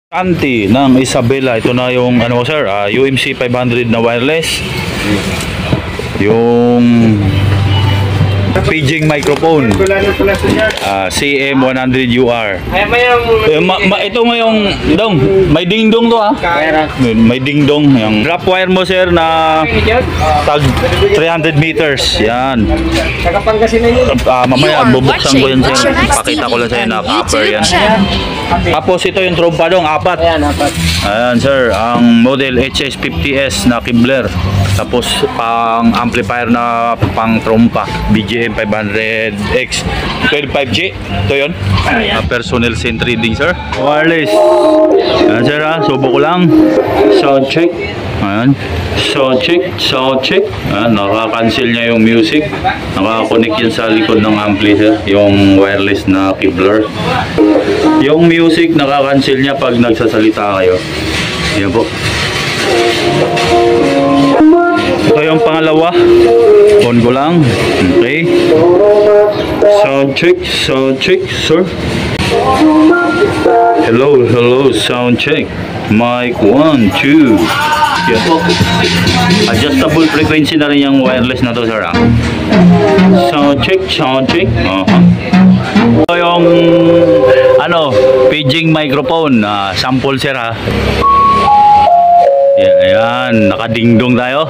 Anti ng Isabela. Ito na yung ano sir, UMC 500 na wireless. Yung paging microphone, CM100UR. Ito nga yung dong, may dingdong to may dingdong. Yung drop wire mo sir na tag 300 meters. Yan. Mamaya bubuksan ko yan sir. Pakita ko lang sa'yo na copper yan. Tapos ito yung trompa dong, apat. Ayan sir, ang model HS50S na Kibler. Tapos pang amplifier na pang trompa, BGM 500X 25G. Ito yun, personal synth reading sir. Wireless. Ayan sir subo ko lang. Sound check. Ayan, sound check, sound check. Ayan, naka-cancel niya yung music. Naka-connect yan sa likod ng ampli sir, yung wireless na Kibler. Yung music naka-cancel niya pag nagsasalita kayo. Yan po. Ito yung pangalawa. On ko lang. Okay. Sound check, sir. Hello, hello, sound check. Mic 1, 2. Yan po. Adjustable frequency na rin yung wireless na to sir. Sound check, sound check. Ito yung ano, paging microphone. Sample sir Ayan, nakadingdong tayo.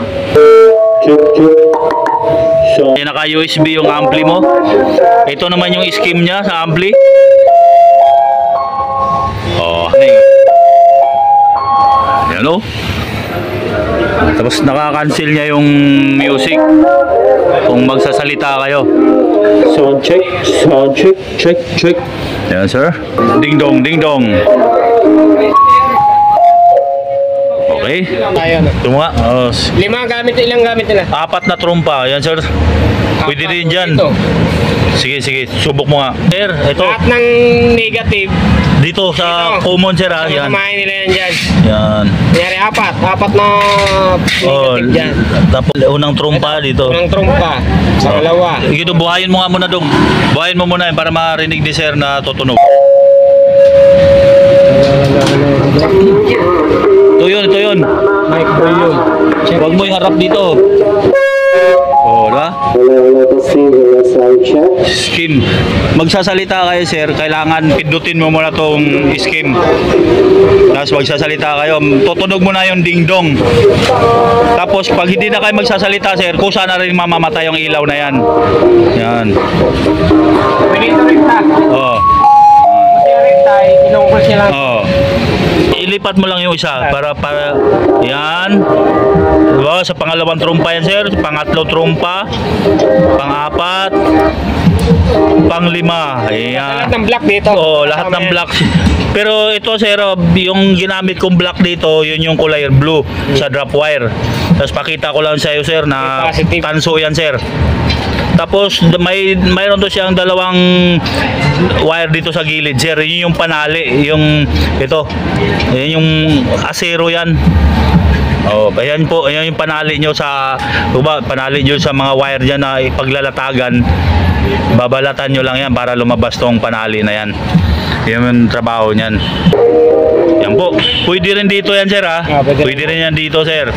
So, naka-USB yung ampli mo. Ito naman yung scheme niya sa ampli. Ayan o. Tapos naka-cancel niya yung music kung magsasalita kayo. Sound check, check. Ayan sir. Dingdong, dingdong. Okay. Ito nga. Ilang gamit nila? Apat na trompa. Yan sir. Pwede rin dyan. Sige, subok mo nga. Sir, ito. Lahat ng negative. Dito sa common sir Yan. Samahin nila yan dyan. Yan. Nangyari apat na negative dyan. Tapos unang trompa dito. Unang trompa. Pangalawa. Ito, buhayin mo nga muna dong. Buhayin mo muna para marinig ni sir na tutunog. Ito yun. Mic po yun. Huwag mo iharap dito. Scheme. Magsasalita kayo sir, kailangan pindutin mo muna tong scheme. Tapos magsasalita kayo, tutunog mo na yung dingdong. Tapos pag hindi na kayo magsasalita sir, kusa na rin mamamatay yung ilaw na yan. Yan. Ilipat mo lang yung isa para yan. Diba? Sa pangalawang trompa yan sir, pangatlo trompa, pang-apat, pang-lima. Ayan. Lahat ng block dito. Lahat ng block. Pero ito sir, yung ginamit kong block dito, yun yung kulay blue sa drop wire. Tapos pakita ko lang sa iyo sir na tanso yan sir. Tapos mayroon to siyang dalawang wire dito sa gilid sir. Yun yung panali, yung ito. Yan yung asero yan. Ayan po, ayan yung panali nyo sa panali nyo sa mga wire dyan na ipaglalatagan. Babalatan nyo lang yan para lumabas tong panali na yan. Yan yung trabaho nyan. Yan po. Pwede rin dito yan sir Pwede rin yan dito sir.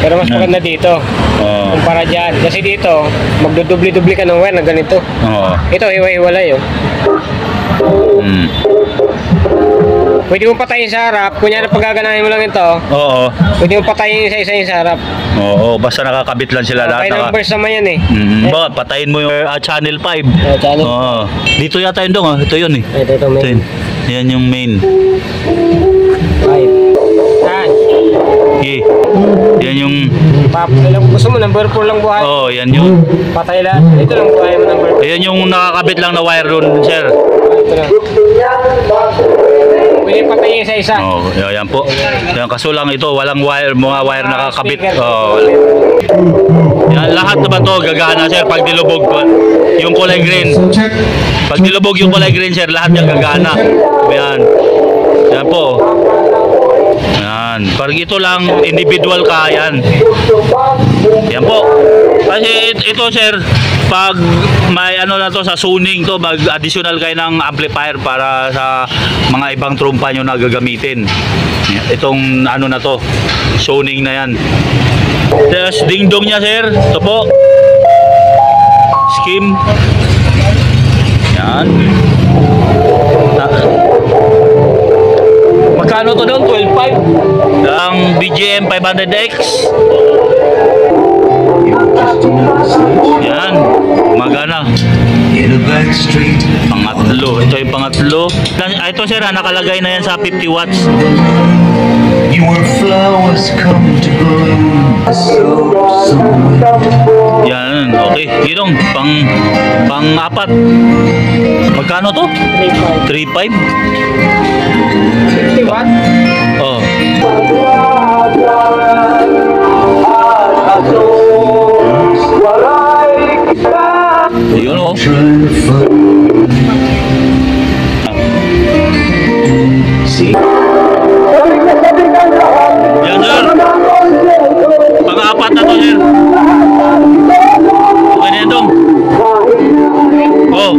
Pero mas maganda dito kumpara dyan. Kasi dito magdudubli-dubli ka ng wire na ganito. Ito hiwa-hiwalay Pwede mo patayin sa harap. Kunyari pagaganahin mo lang ito. Pwede mo patayin isa-isa yung sa harap. Basta nakakabit lang sila lahat. May numbers naman yan patayin mo yung channel 5. Channel. Dito yata yun dong Ito yun Ito main. Yan yung main. 5. Yan yung gusto mo number 4 lang buhay. yan yun. Patay lahat. Ito lang buhay mo number 4. Ayan yung nakakabit lang na wire doon sir. Ito lang. Pwede patayin isa-isa. Yan po. Yan kaso lang ito, walang wire, mga wire nakakabit. Yan lahat naman to gagana sir pag nilubog yung kulay green. Pag nilubog yung kulay green sir, lahat yung gagana. Yan. Yan po. Yan. Yan. Pag ito lang, individual ka, yan. Yan po. Kasi ito sir, pag may ano na to sa tuning to, mag-additional kayo ng amplifier para sa mga ibang trompa nyo na gagamitin. Itong ano na to, tuning na yan. Tapos dingdong niya sir, ito po. Skim. Yan. Magkano to doon? 12.5 ang BGM 500X. Yan, magana. Pangatlo, ito yung pangatlo. Ito sir, nakalagay na yan sa 50 watts. Your flowers come to bloom, Yan, okay. Yun, pang-apat. Magkano to? 3.5. 50 watt? Oh. Yun oh. Yan sir. Pang-apat na to sir. Okay na yan dong. Oh,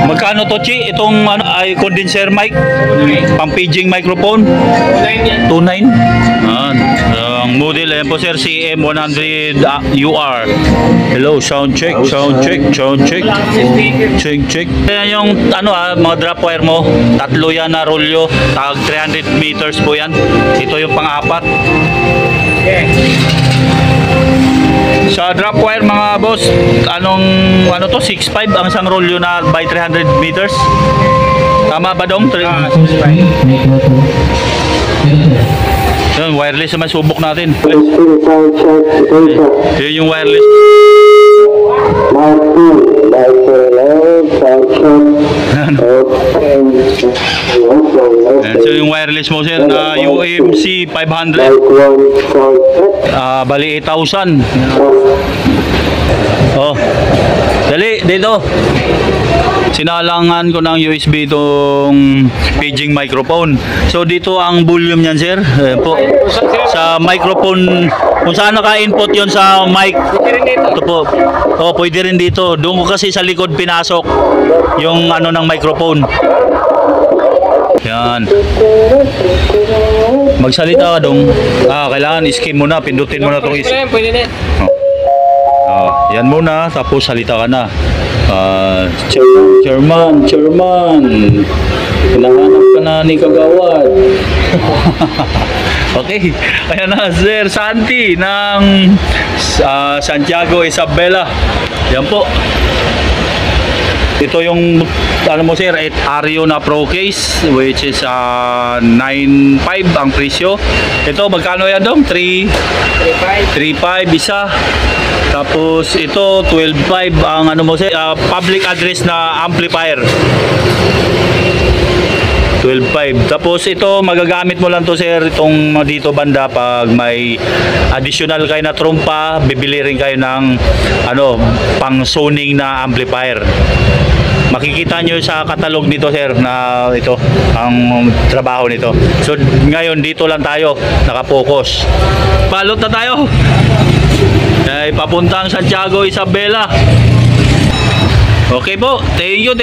magkano to Chi? Itong ano, ay condenser mic, pang paging microphone. 2.9. Ang model ayan po sir, CM100 UR. Hello, sound check, sound check, sound check. Check. Ayan yung ano mga drop wire mo. Tatlo yan na rolyo. Tag 300 meters po yan. Ito yung pang-apat. Sa drop wire mga boss, ano to 6.5 ang isang rolyo na by 300 meters. Tama ba dong? 6.5. Yan, wireless naman subok natin. Yun yung wireless. Yan, so yung wireless mo sir na UMC 500. Bali 8,000. Oh. Dali, dito. Sinalangan ko ng USB itong paging microphone. So dito ang volume niyan sir. Ayan po. Sa microphone, kung saan naka-input yon sa mic. Ito po. Oh, pwede rin dito. Doon ko kasi sa likod pinasok yung ano ng microphone. Yan. Magsalita ka dong. Kailangan i-skim mo na. Pindutin mo na itong Pwede na. Yan muna, tapos salita ka na. Chairman. Hinahanap ka na ni Kagawad. Okay. Ayan na, Sir Santi ng Santiago Isabela. Yan po. Ito yung ano mo sir, 8 Ario na Pro case which is 9.5 ang presyo. Ito magkano yan dong? 3.5 isa. Tapos ito 12.5 ang ano mo sir, public address na amplifier. 12.5. Tapos ito magagamit mo lang to sir itong dito banda pag may additional kayo na trompa, bibili rin kayo ng ano pang soning na amplifier. Makikita nyo sa katalog nito sir na ito ang trabaho nito. So ngayon dito lang tayo nakapokus. Palot na tayo. Papuntang Santiago Isabela. Okay po, thank you.